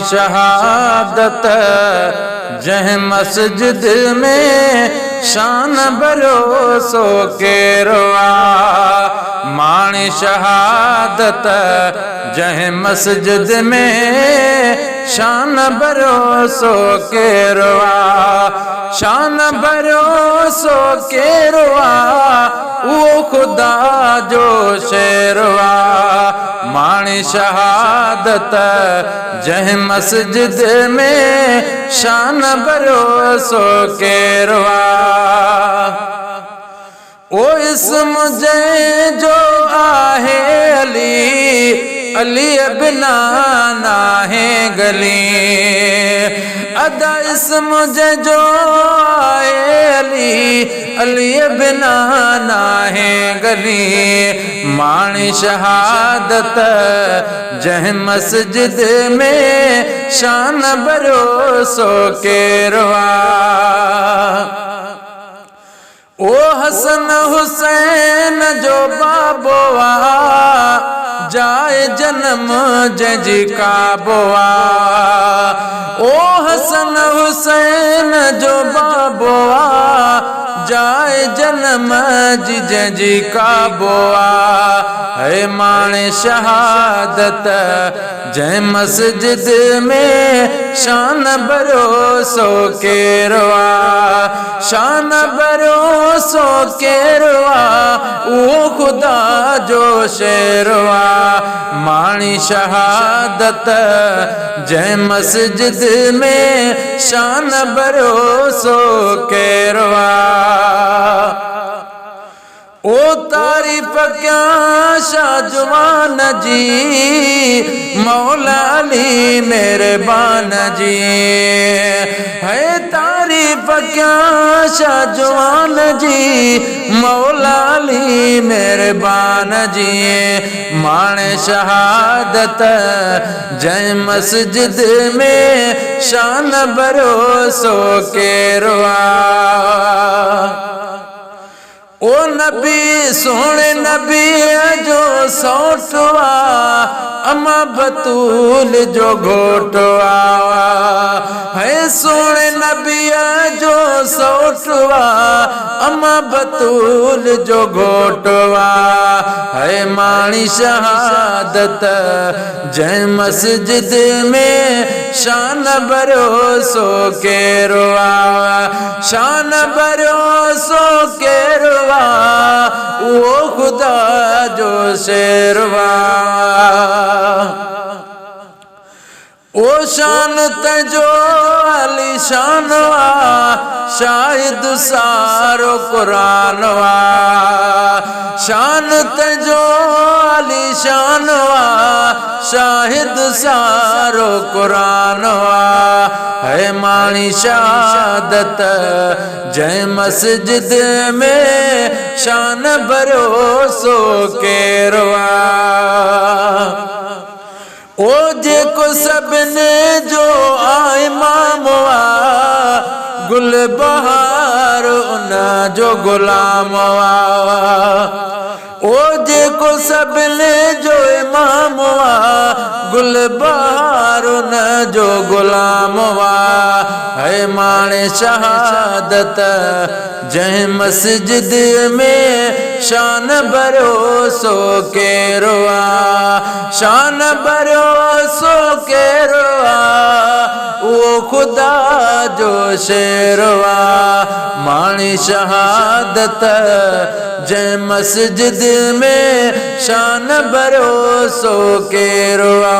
शहादत जह मस्जिद में शान भरोसो के रुआ। माणी शहादत जह मस्जिद में शान भरोसो के रुआ। शान भरोसो के रुआ वो खुदा जो शेरवा। माणी शहादत जह मस्जिद में शान भरोसो के रुआ। ओ इस मुझे जो आहे अली अली बिना ना है गली। अदा इस मुझे जो आए अली अली बिना ना है गली। माणी शहादत जह मस्जिद में शान भरोसो के रुआ। ओ हसन हुसैन जो बाबोआ जाए जन्म जजी का बोआ। ओ हसन हुसैन जो बाबोआ जाए जन्म जजी का बोआ। है माणे शहादत जय मस्जिद में शान भरोसो के रुआ। शान भरोसो के रुआ वो खुदा जो शेरवा। माणी शहादत जय मस्जिद में शान भरोसो के रुआ। ओ तारीफ क्या शाहजवान जी मौला अली मेहरबान जी। है तारीफ क्या शाहजवान जी मौला अली मेहरबान जी। माणे शहादत जय मस्जिद में शान भरोसो के रुआ। ओ नबी सोने नबी जो सौटवा अमा बतूल जो घोटवा। है सोने नबी जो सौटवा अमा बतूल जो घोटवा। है माणी शहादत जय मस्जिद में शान भरोसो के रुआ। शान भरोसो के रुआ वो खुदा जो शेरवा। ओ शान तजो अली शानवा शाहिद सारो कुरानवा। शान तजो अली शानवा शाहिद सारो कुरानवा। है माणी शहादत जय मस्जिद में शान भरोसो के रुआ। ओ जेको सबने जो आए मामवा गुल बहार उन जो गुलामवा। ओ जेको सबने जो इमामवा गुल बहार उन जो गुलामवा। है माणे शहादत जय मस्जिद में शान भरोसो के रुआ। शान भरोसो के रुआ वो खुदा जो शेरवा। माणी शहादत जय मस्जिद में शान भरोसो के रुआ।